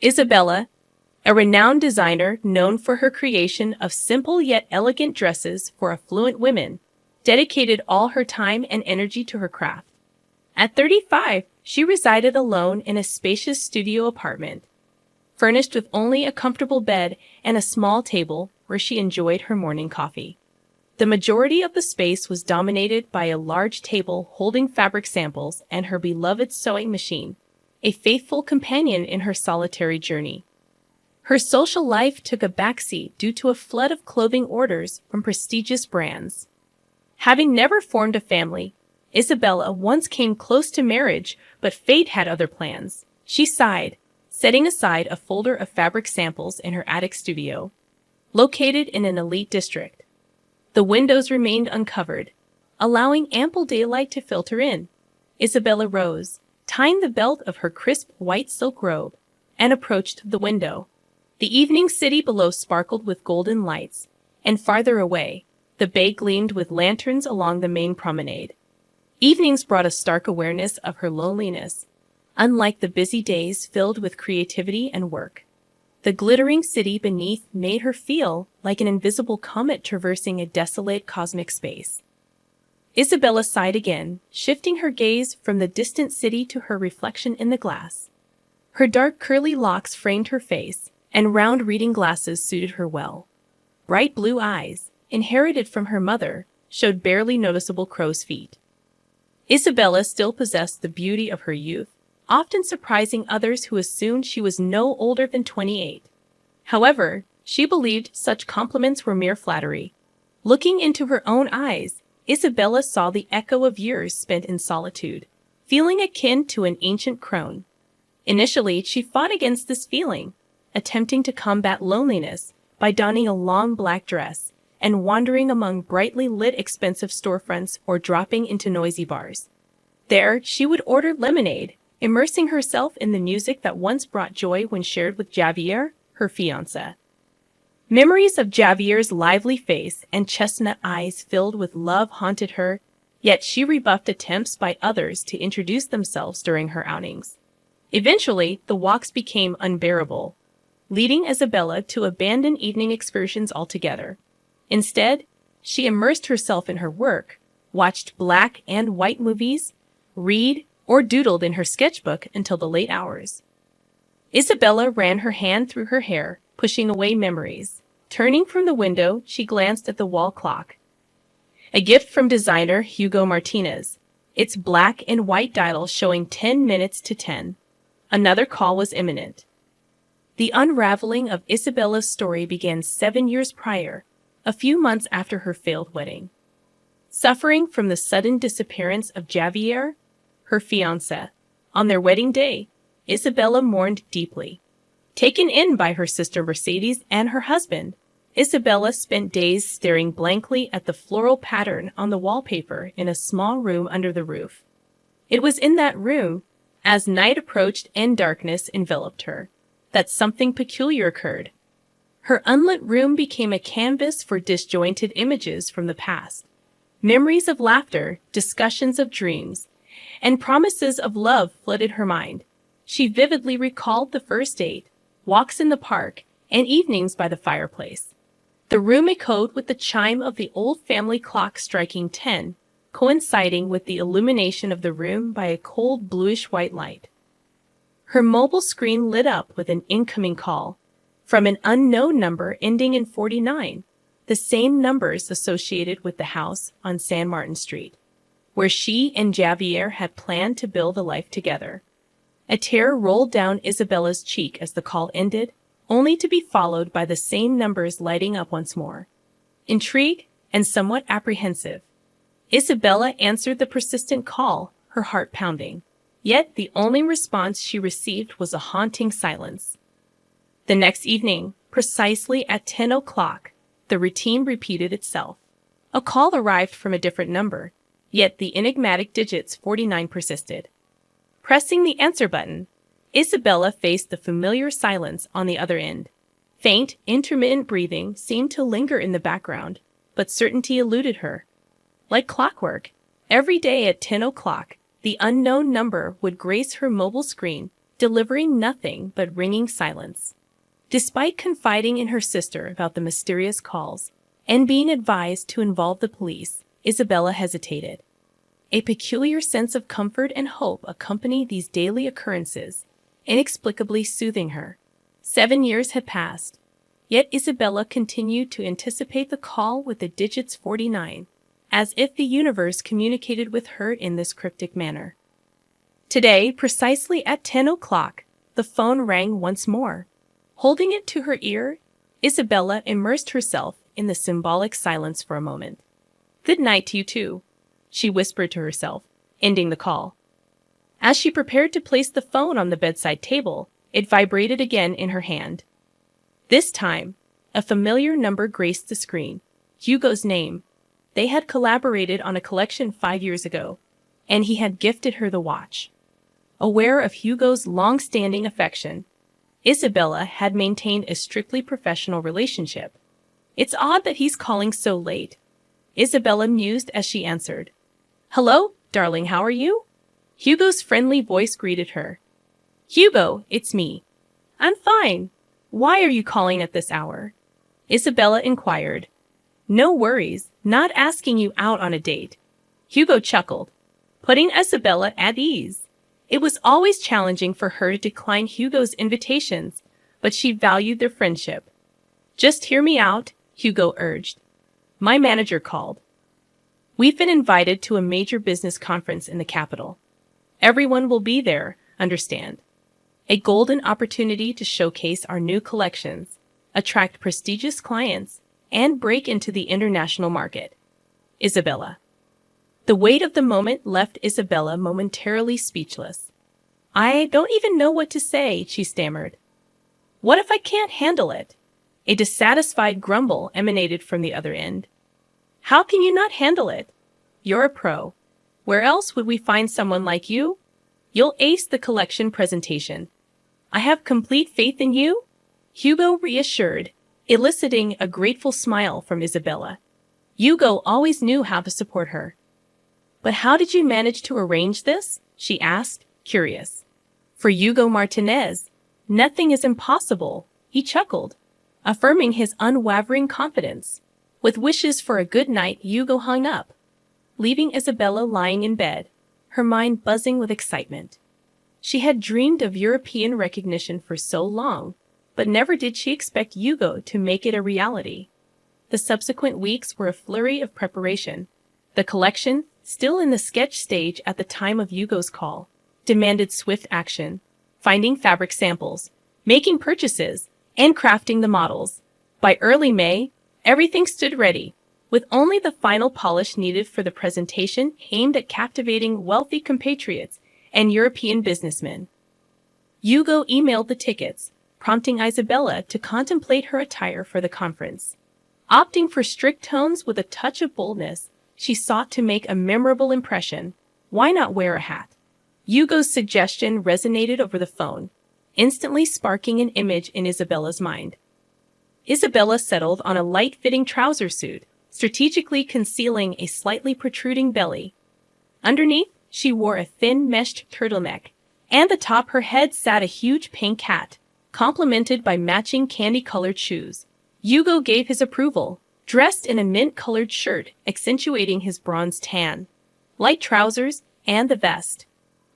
Isabella, a renowned designer known for her creation of simple yet elegant dresses for affluent women, dedicated all her time and energy to her craft. At 35, she resided alone in a spacious studio apartment, furnished with only a comfortable bed and a small table where she enjoyed her morning coffee. The majority of the space was dominated by a large table holding fabric samples and her beloved sewing machine, a faithful companion in her solitary journey. Her social life took a backseat due to a flood of clothing orders from prestigious brands. Having never formed a family, Isabella once came close to marriage, but fate had other plans. She sighed, setting aside a folder of fabric samples in her attic studio, located in an elite district. The windows remained uncovered, allowing ample daylight to filter in. Isabella rose, tying the belt of her crisp white silk robe, and approached the window. The evening city below sparkled with golden lights, and farther away, the bay gleamed with lanterns along the main promenade. Evenings brought a stark awareness of her loneliness, unlike the busy days filled with creativity and work. The glittering city beneath made her feel like an invisible comet traversing a desolate cosmic space. Isabella sighed again, shifting her gaze from the distant city to her reflection in the glass. Her dark curly locks framed her face, and round reading glasses suited her well. Bright blue eyes, inherited from her mother, showed barely noticeable crow's feet. Isabella still possessed the beauty of her youth, often surprising others who assumed she was no older than 28. However, she believed such compliments were mere flattery. Looking into her own eyes, Isabella saw the echo of years spent in solitude, feeling akin to an ancient crone. Initially, she fought against this feeling, attempting to combat loneliness by donning a long black dress and wandering among brightly lit expensive storefronts or dropping into noisy bars. There, she would order lemonade, immersing herself in the music that once brought joy when shared with Javier, her fiancé. Memories of Javier's lively face and chestnut eyes filled with love haunted her, yet she rebuffed attempts by others to introduce themselves during her outings. Eventually, the walks became unbearable, leading Isabella to abandon evening excursions altogether. Instead, she immersed herself in her work, watched black and white movies, read, or doodled in her sketchbook until the late hours. Isabella ran her hand through her hair, pushing away memories. Turning from the window, she glanced at the wall clock. A gift from designer Hugo Martinez, its black and white dial showing 10 minutes to 10. Another call was imminent. The unraveling of Isabella's story began 7 years prior, a few months after her failed wedding. Suffering from the sudden disappearance of Javier, her fiancé, on their wedding day, Isabella mourned deeply. Taken in by her sister Mercedes and her husband, Isabella spent days staring blankly at the floral pattern on the wallpaper in a small room under the roof. It was in that room, as night approached and darkness enveloped her, that something peculiar occurred. Her unlit room became a canvas for disjointed images from the past. Memories of laughter, discussions of dreams, and promises of love flooded her mind. She vividly recalled the first date, walks in the park, and evenings by the fireplace. The room echoed with the chime of the old family clock striking 10, coinciding with the illumination of the room by a cold bluish-white light. Her mobile screen lit up with an incoming call from an unknown number ending in 49, the same numbers associated with the house on San Martin Street, where she and Javier had planned to build a life together. A tear rolled down Isabella's cheek as the call ended, only to be followed by the same numbers lighting up once more. Intrigued and somewhat apprehensive, Isabella answered the persistent call, her heart pounding. Yet the only response she received was a haunting silence. The next evening, precisely at 10 o'clock, the routine repeated itself. A call arrived from a different number, yet the enigmatic digits 49 persisted. Pressing the answer button, Isabella faced the familiar silence on the other end. Faint, intermittent breathing seemed to linger in the background, but certainty eluded her. Like clockwork, every day at 10 o'clock, the unknown number would grace her mobile screen, delivering nothing but ringing silence. Despite confiding in her sister about the mysterious calls and being advised to involve the police, Isabella hesitated. A peculiar sense of comfort and hope accompanied these daily occurrences, inexplicably soothing her. 7 years had passed, yet Isabella continued to anticipate the call with the digits 49, as if the universe communicated with her in this cryptic manner. Today, precisely at 10 o'clock, the phone rang once more. Holding it to her ear, Isabella immersed herself in the symbolic silence for a moment. "Good night to you too," she whispered to herself, ending the call. As she prepared to place the phone on the bedside table, it vibrated again in her hand. This time, a familiar number graced the screen. Hugo's name. They had collaborated on a collection 5 years ago, and he had gifted her the watch. Aware of Hugo's long-standing affection, Isabella had maintained a strictly professional relationship. "It's odd that he's calling so late," Isabella mused as she answered. "Hello, darling, how are you?" Hugo's friendly voice greeted her. "Hugo, it's me." "I'm fine. Why are you calling at this hour?" Isabella inquired. "No worries, not asking you out on a date." Hugo chuckled, putting Isabella at ease. It was always challenging for her to decline Hugo's invitations, but she valued their friendship. "Just hear me out," Hugo urged. "My manager called. We've been invited to a major business conference in the capital. Everyone will be there, understand. A golden opportunity to showcase our new collections, attract prestigious clients, and break into the international market." Isabella. The weight of the moment left Isabella momentarily speechless. "I don't even know what to say," she stammered. "What if I can't handle it?" A dissatisfied grumble emanated from the other end. "How can you not handle it? You're a pro. Where else would we find someone like you? You'll ace the collection presentation. I have complete faith in you," Hugo reassured, eliciting a grateful smile from Isabella. Hugo always knew how to support her. "But how did you manage to arrange this?" she asked, curious. For Hugo Martinez, nothing is impossible, he chuckled, affirming his unwavering confidence. With wishes for a good night, Hugo hung up, leaving Isabella lying in bed, her mind buzzing with excitement. She had dreamed of European recognition for so long, but never did she expect Hugo to make it a reality. The subsequent weeks were a flurry of preparation. The collection, still in the sketch stage at the time of Hugo's call, demanded swift action, finding fabric samples, making purchases, and crafting the models. By early May, everything stood ready, with only the final polish needed for the presentation aimed at captivating wealthy compatriots and European businessmen. Hugo emailed the tickets, prompting Isabella to contemplate her attire for the conference. Opting for strict tones with a touch of boldness, she sought to make a memorable impression. Why not wear a hat? Hugo's suggestion resonated over the phone, instantly sparking an image in Isabella's mind. Isabella settled on a light-fitting trouser suit, strategically concealing a slightly protruding belly. Underneath, she wore a thin meshed turtleneck, and atop her head sat a huge pink hat, complemented by matching candy-colored shoes. Hugo gave his approval, dressed in a mint-colored shirt accentuating his bronze tan, light trousers, and the vest.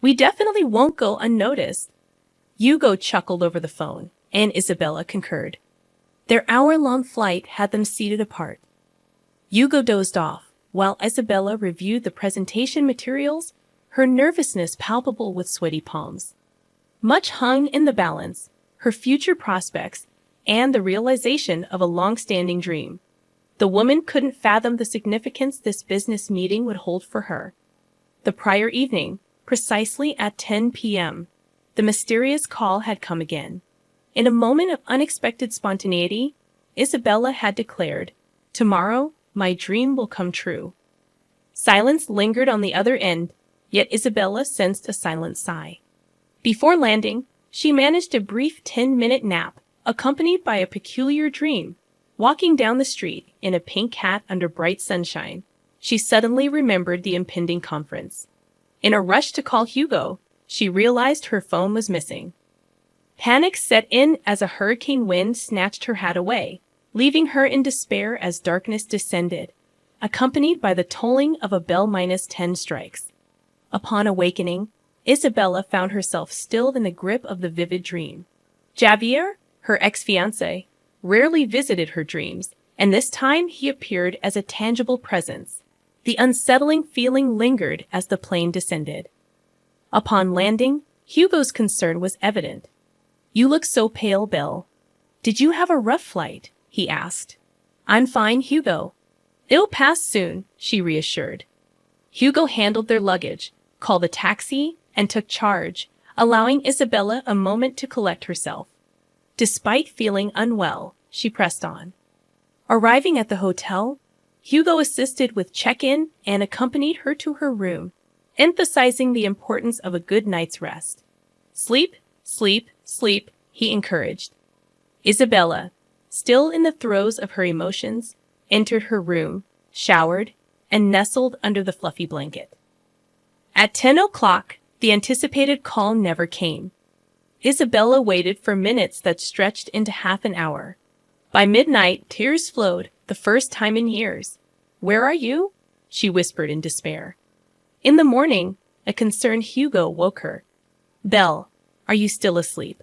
"We definitely won't go unnoticed." Hugo chuckled over the phone, and Isabella concurred. Their hour-long flight had them seated apart. Hugo dozed off, while Isabella reviewed the presentation materials, her nervousness palpable with sweaty palms. Much hung in the balance, her future prospects, and the realization of a long-standing dream. The woman couldn't fathom the significance this business meeting would hold for her. The prior evening, precisely at 10 p.m., the mysterious call had come again. In a moment of unexpected spontaneity, Isabella had declared, "Tomorrow, my dream will come true." Silence lingered on the other end, yet Isabella sensed a silent sigh. Before landing, she managed a brief 10-minute nap, accompanied by a peculiar dream. Walking down the street in a pink hat under bright sunshine, she suddenly remembered the impending conference. In a rush to call Hugo, she realized her phone was missing. Panic set in as a hurricane wind snatched her hat away, leaving her in despair as darkness descended, accompanied by the tolling of a bell -10 strikes. Upon awakening, Isabella found herself still in the grip of the vivid dream. Javier, her ex-fiancé, rarely visited her dreams, and this time he appeared as a tangible presence. The unsettling feeling lingered as the plane descended. Upon landing, Hugo's concern was evident. "You look so pale, Belle. Did you have a rough flight?" he asked. "I'm fine, Hugo. It'll pass soon," she reassured. Hugo handled their luggage, called a taxi, and took charge, allowing Isabella a moment to collect herself. Despite feeling unwell, she pressed on. Arriving at the hotel, Hugo assisted with check-in and accompanied her to her room, emphasizing the importance of a good night's rest. "Sleep, sleep, sleep," he encouraged. Isabella, still in the throes of her emotions, entered her room, showered, and nestled under the fluffy blanket. At 10 o'clock, the anticipated call never came. Isabella waited for minutes that stretched into half an hour. By midnight, tears flowed, the first time in years. "Where are you?" she whispered in despair. In the morning, a concerned Hugo woke her. "Belle, are you still asleep?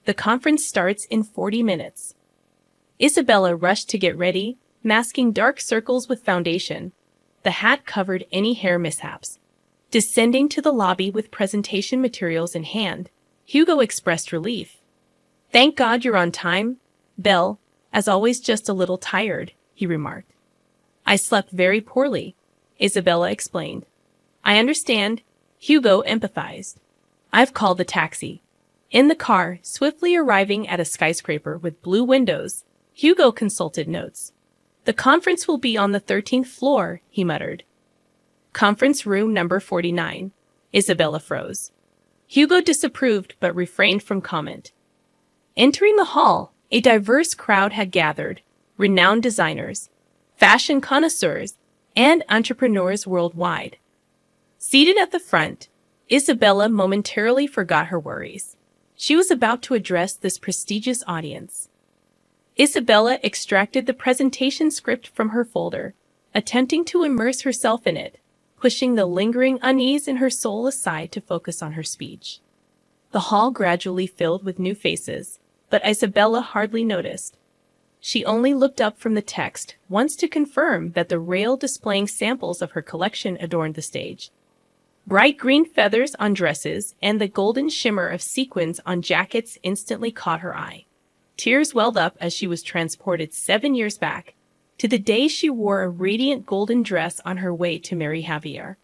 The conference starts in 40 minutes. Isabella rushed to get ready, masking dark circles with foundation. The hat covered any hair mishaps. Descending to the lobby with presentation materials in hand, Hugo expressed relief. "Thank God you're on time, Belle. As always, just a little tired," he remarked. "I slept very poorly," Isabella explained. "I understand," Hugo empathized. "I've called the taxi." In the car, swiftly arriving at a skyscraper with blue windows, Hugo consulted notes. "The conference will be on the 13th floor," he muttered. "Conference room number 49. Isabella froze. Hugo disapproved but refrained from comment. Entering the hall, a diverse crowd had gathered, renowned designers, fashion connoisseurs, and entrepreneurs worldwide. Seated at the front, Isabella momentarily forgot her worries. She was about to address this prestigious audience. Isabella extracted the presentation script from her folder, attempting to immerse herself in it, pushing the lingering unease in her soul aside to focus on her speech. The hall gradually filled with new faces, but Isabella hardly noticed. She only looked up from the text once to confirm that the rail displaying samples of her collection adorned the stage. Bright green feathers on dresses and the golden shimmer of sequins on jackets instantly caught her eye. Tears welled up as she was transported 7 years back, to the day she wore a radiant golden dress on her way to marry Javier.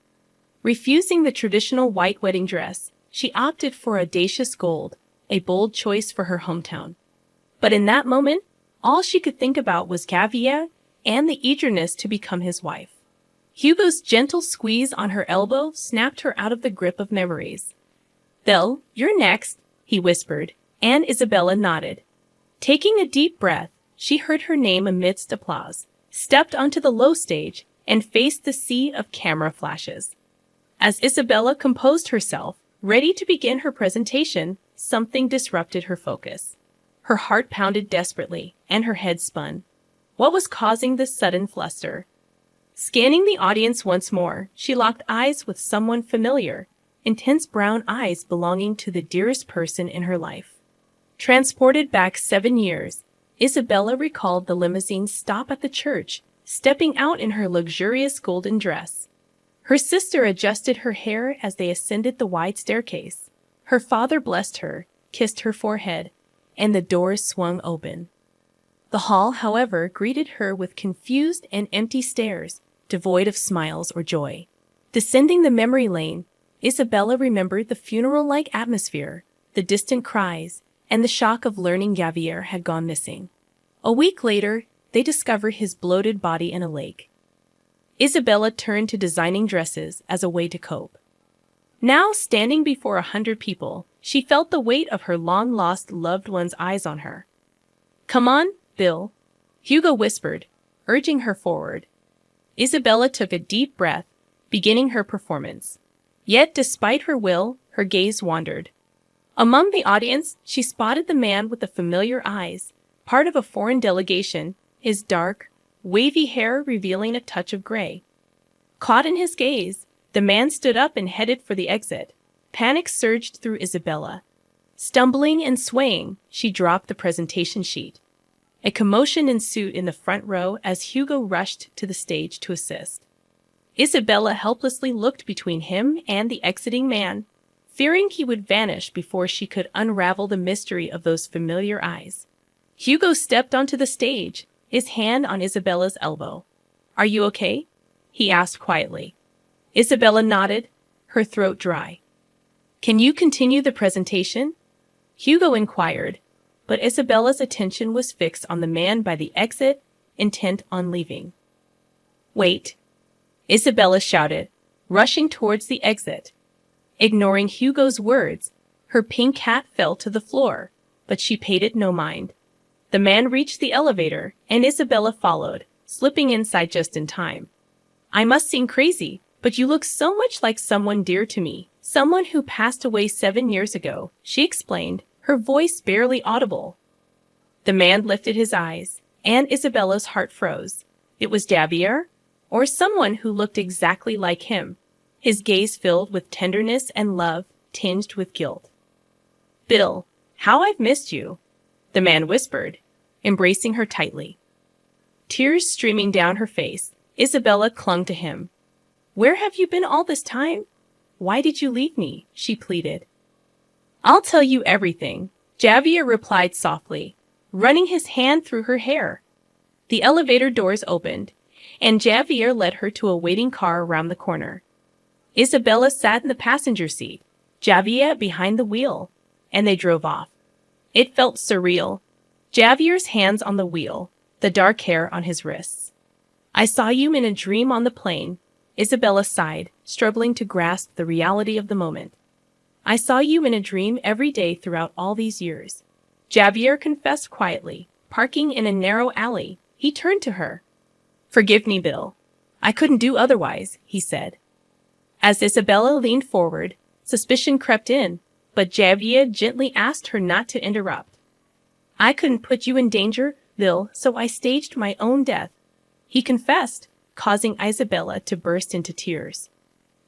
Refusing the traditional white wedding dress, she opted for audacious gold, a bold choice for her hometown. But in that moment, all she could think about was Javier and the eagerness to become his wife. Hugo's gentle squeeze on her elbow snapped her out of the grip of memories. "Belle, you're next," he whispered, and Isabella nodded. Taking a deep breath, she heard her name amidst applause, stepped onto the low stage, and faced the sea of camera flashes. As Isabella composed herself, ready to begin her presentation, something disrupted her focus. Her heart pounded desperately, and her head spun. What was causing this sudden fluster? Scanning the audience once more, she locked eyes with someone familiar, intense brown eyes belonging to the dearest person in her life. Transported back 7 years, Isabella recalled the limousine's stop at the church, stepping out in her luxurious golden dress. Her sister adjusted her hair as they ascended the wide staircase. Her father blessed her, kissed her forehead, and the doors swung open. The hall, however, greeted her with confused and empty stares, devoid of smiles or joy. Descending the memory lane, Isabella remembered the funeral-like atmosphere, the distant cries, and the shock of learning Javier had gone missing. A week later, they discovered his bloated body in a lake. Isabella turned to designing dresses as a way to cope. Now, standing before 100 people, she felt the weight of her long-lost loved one's eyes on her. "Come on, Bill," Hugo whispered, urging her forward. Isabella took a deep breath, beginning her performance. Yet, despite her will, her gaze wandered. Among the audience, she spotted the man with the familiar eyes, part of a foreign delegation, his dark, wavy hair revealing a touch of gray. Caught in his gaze, the man stood up and headed for the exit. Panic surged through Isabella. Stumbling and swaying, she dropped the presentation sheet. A commotion ensued in the front row as Hugo rushed to the stage to assist. Isabella helplessly looked between him and the exiting man, fearing he would vanish before she could unravel the mystery of those familiar eyes. Hugo stepped onto the stage, his hand on Isabella's elbow. "Are you okay?" he asked quietly. Isabella nodded, her throat dry. "Can you continue the presentation?" Hugo inquired, but Isabella's attention was fixed on the man by the exit, intent on leaving. "Wait!" Isabella shouted, rushing towards the exit. Ignoring Hugo's words, her pink hat fell to the floor, but she paid it no mind. The man reached the elevator, and Isabella followed, slipping inside just in time. "I must seem crazy, but you look so much like someone dear to me, someone who passed away 7 years ago," she explained, her voice barely audible. The man lifted his eyes, and Isabella's heart froze. It was Javier, or someone who looked exactly like him, his gaze filled with tenderness and love, tinged with guilt. "Bill, how I've missed you," the man whispered, embracing her tightly. Tears streaming down her face, Isabella clung to him. "Where have you been all this time? Why did you leave me?" she pleaded. "I'll tell you everything," Javier replied softly, running his hand through her hair. The elevator doors opened, and Javier led her to a waiting car around the corner. Isabella sat in the passenger seat, Javier behind the wheel, and they drove off. It felt surreal. Javier's hands on the wheel, the dark hair on his wrists. "I saw you in a dream on the plane," Isabella sighed, struggling to grasp the reality of the moment. "I saw you in a dream every day throughout all these years," Javier confessed quietly. Parking in a narrow alley, he turned to her. "Forgive me, Bill. I couldn't do otherwise," he said. As Isabella leaned forward, suspicion crept in, but Javier gently asked her not to interrupt. "I couldn't put you in danger, Bill, so I staged my own death," he confessed, causing Isabella to burst into tears.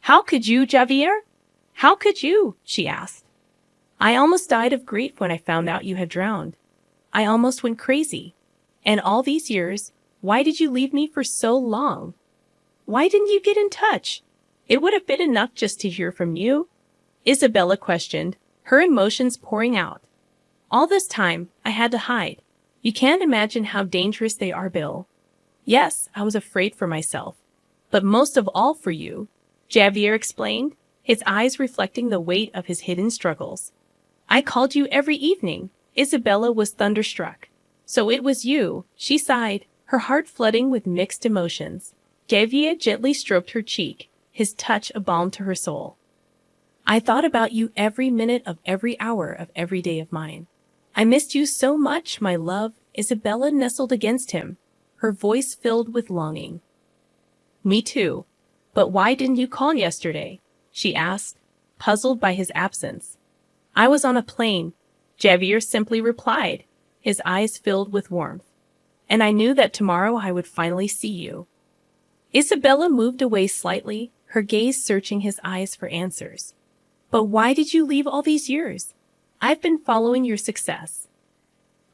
"How could you, Javier? How could you?" she asked. "I almost died of grief when I found out you had drowned. I almost went crazy. And all these years, why did you leave me for so long? Why didn't you get in touch? It would have been enough just to hear from you," Isabella questioned, her emotions pouring out. "All this time, I had to hide. You can't imagine how dangerous they are, Bill. Yes, I was afraid for myself, but most of all for you," Javier explained, his eyes reflecting the weight of his hidden struggles. "I called you every evening." Isabella was thunderstruck. "So it was you," she sighed, her heart flooding with mixed emotions. Javier gently stroked her cheek, his touch a balm to her soul. "I thought about you every minute of every hour of every day of mine. I missed you so much, my love." Isabella nestled against him, her voice filled with longing. "Me too. But why didn't you call yesterday?" she asked, puzzled by his absence. "I was on a plane," Javier simply replied, his eyes filled with warmth. "And I knew that tomorrow I would finally see you." Isabella moved away slightly, her gaze searching his eyes for answers. "But why did you leave all these years? I've been following your success.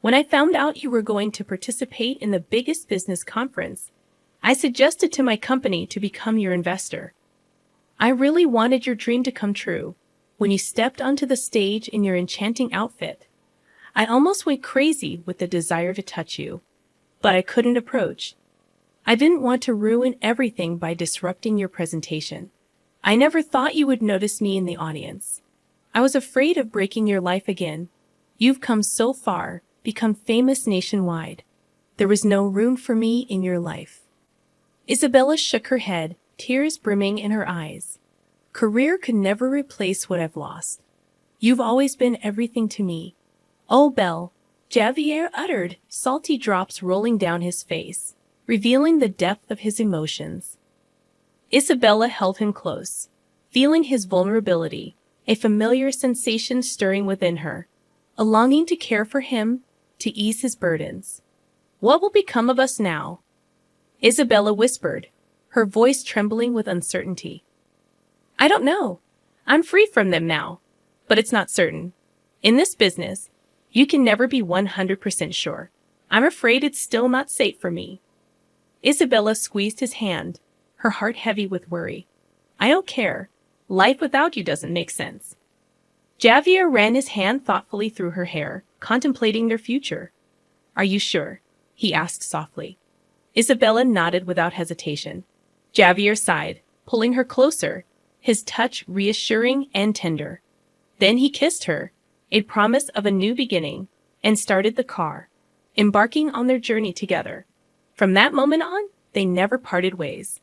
When I found out you were going to participate in the biggest business conference, I suggested to my company to become your investor. I really wanted your dream to come true. When you stepped onto the stage in your enchanting outfit, I almost went crazy with the desire to touch you, but I couldn't approach. I didn't want to ruin everything by disrupting your presentation. I never thought you would notice me in the audience. I was afraid of breaking your life again. You've come so far, become famous nationwide. There was no room for me in your life." Isabella shook her head, tears brimming in her eyes. "Career could never replace what I've lost. You've always been everything to me." "Oh, Belle," Javier uttered, salty drops rolling down his face, revealing the depth of his emotions. Isabella held him close, feeling his vulnerability, a familiar sensation stirring within her, a longing to care for him, to ease his burdens. What will become of us now? Isabella whispered, her voice trembling with uncertainty. I don't know. I'm free from them now, but it's not certain. In this business, you can never be 100% sure. I'm afraid it's still not safe for me. Isabella squeezed his hand, her heart heavy with worry. I don't care. Life without you doesn't make sense. Javier ran his hand thoughtfully through her hair, contemplating their future. Are you sure? He asked softly. Isabella nodded without hesitation. Javier sighed, pulling her closer, his touch reassuring and tender. Then he kissed her, a promise of a new beginning, and started the car, embarking on their journey together. From that moment on, they never parted ways.